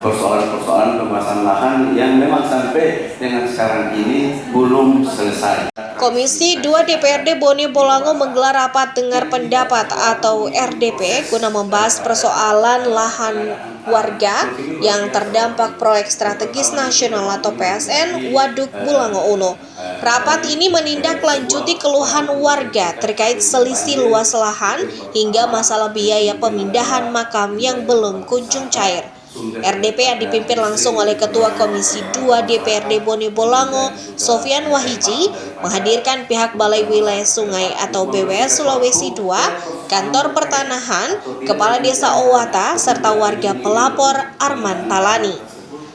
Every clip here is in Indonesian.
Persoalan-persoalan pembahasan lahan yang memang sampai dengan sekarang ini belum selesai. Komisi 2 DPRD Bone Bolango menggelar rapat dengar pendapat atau RDP guna membahas persoalan lahan warga yang terdampak proyek strategis nasional atau PSN Waduk Bolango Uno. Rapat ini menindaklanjuti keluhan warga terkait selisih luas lahan hingga masalah biaya pemindahan makam yang belum kunjung cair. RDP yang dipimpin langsung oleh Ketua Komisi 2 DPRD Bone Bolango, Sofian Wahiji, menghadirkan pihak Balai Wilayah Sungai atau BWS Sulawesi II, Kantor Pertanahan, Kepala Desa Owata, serta warga pelapor Arman Talani.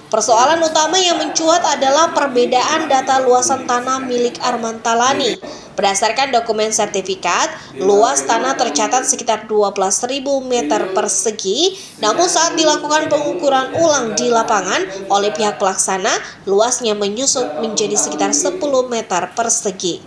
Persoalan utama yang mencuat adalah perbedaan data luasan tanah milik Arman Talani. Berdasarkan dokumen sertifikat, luas tanah tercatat sekitar 12.000 meter persegi, namun saat dilakukan pengukuran ulang di lapangan oleh pihak pelaksana, luasnya menyusut menjadi sekitar 10 meter persegi.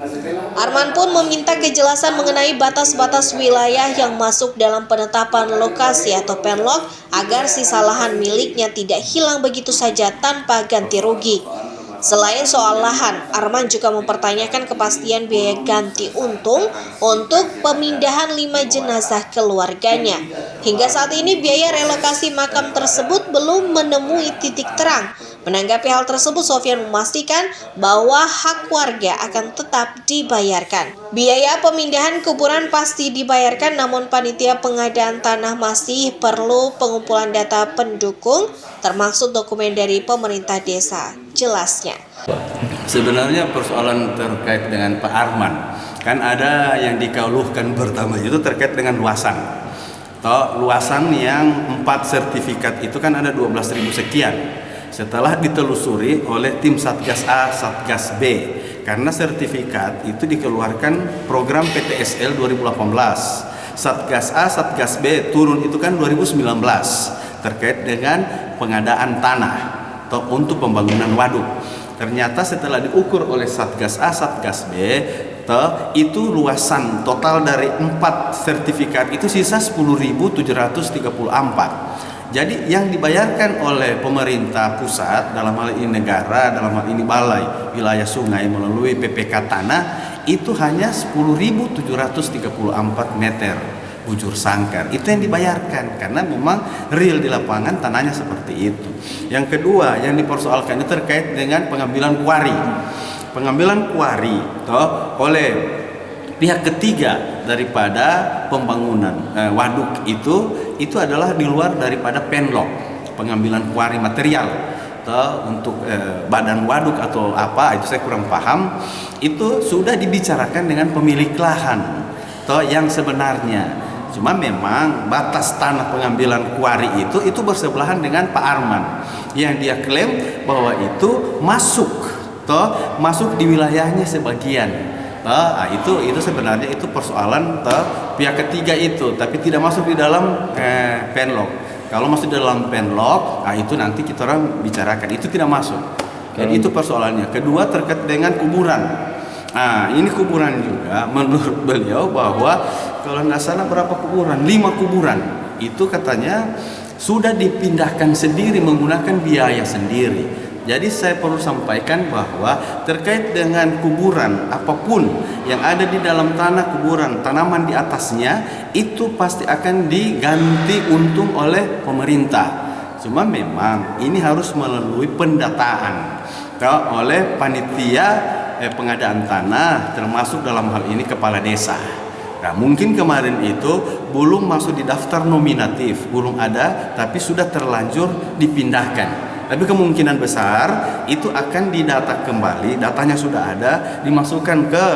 Arman pun meminta kejelasan mengenai batas-batas wilayah yang masuk dalam penetapan lokasi atau penlok agar sisa lahan miliknya tidak hilang begitu saja tanpa ganti rugi. Selain soal lahan, Arman juga mempertanyakan kepastian biaya ganti untung untuk pemindahan 5 jenazah keluarganya. Hingga saat ini biaya relokasi makam tersebut belum menemui titik terang. Menanggapi hal tersebut, Sofian memastikan bahwa hak warga akan tetap dibayarkan. Biaya pemindahan kuburan pasti dibayarkan, namun panitia pengadaan tanah masih perlu pengumpulan data pendukung, termasuk dokumen dari pemerintah desa. Jelasnya. Sebenarnya persoalan terkait dengan Pak Arman, kan ada yang dikeluhkan pertama itu terkait dengan luasan. Luasan yang 4 sertifikat itu kan ada 12.000 sekian. Setelah ditelusuri oleh tim Satgas A, Satgas B, karena sertifikat itu dikeluarkan program PTSL 2018. Satgas A, Satgas B turun itu kan 2019 terkait dengan pengadaan tanah atau untuk pembangunan waduk. Ternyata setelah diukur oleh Satgas A, Satgas B, itu luasan total dari 4 sertifikat itu sisa 10.734. Jadi yang dibayarkan oleh pemerintah pusat, dalam hal ini negara, dalam hal ini Balai Wilayah Sungai melalui PPK Tanah, itu hanya 10.734 meter bujur sangkar. Itu yang dibayarkan karena memang real di lapangan tanahnya seperti itu. Yang kedua yang dipersoalkan itu terkait dengan pengambilan kuari. Pengambilan kuari oleh pihak ketiga daripada pembangunan waduk itu adalah di luar daripada penlok. Pengambilan kuari material untuk badan waduk atau apa itu saya kurang paham. Itu sudah dibicarakan dengan pemilik lahan yang sebenarnya. Cuma memang batas tanah pengambilan kuari itu bersebelahan dengan Pak Arman yang dia klaim bahwa itu masuk di wilayahnya sebagian. Itu sebenarnya itu persoalan pihak ketiga itu, tapi tidak masuk di dalam penlok. Kalau masuk di dalam penlok, itu nanti kita orang bicarakan. Itu tidak masuk. Jadi itu persoalannya. Kedua terkait dengan kuburan. Ini kuburan juga menurut beliau bahwa kalau nggak salah berapa kuburan? 5 kuburan. Itu katanya sudah dipindahkan sendiri menggunakan biaya sendiri. Jadi saya perlu sampaikan bahwa terkait dengan kuburan apapun yang ada di dalam tanah kuburan, tanaman di atasnya itu pasti akan diganti untung oleh pemerintah. Cuma memang ini harus melalui pendataan oleh panitia pengadaan tanah, termasuk dalam hal ini kepala desa. Nah, mungkin kemarin itu belum masuk di daftar nominatif, belum ada, tapi sudah terlanjur dipindahkan. Tapi kemungkinan besar itu akan didata kembali, datanya sudah ada, dimasukkan ke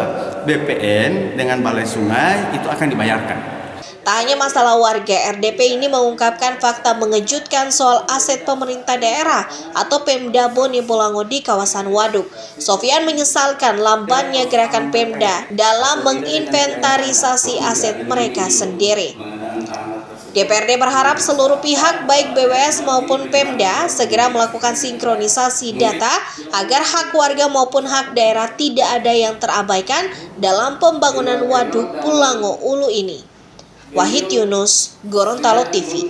BPN dengan Balai Sungai, itu akan dibayarkan. Tak hanya masalah warga, RDP ini mengungkapkan fakta mengejutkan soal aset pemerintah daerah atau Pemda Bone Bolango di kawasan waduk. Sofian menyesalkan lambannya gerakan Pemda dalam menginventarisasi aset mereka sendiri. DPRD berharap seluruh pihak baik BWS maupun Pemda segera melakukan sinkronisasi data agar hak warga maupun hak daerah tidak ada yang terabaikan dalam pembangunan waduk Bolango Ulu ini. Wahid Yunus, Gorontalo TV.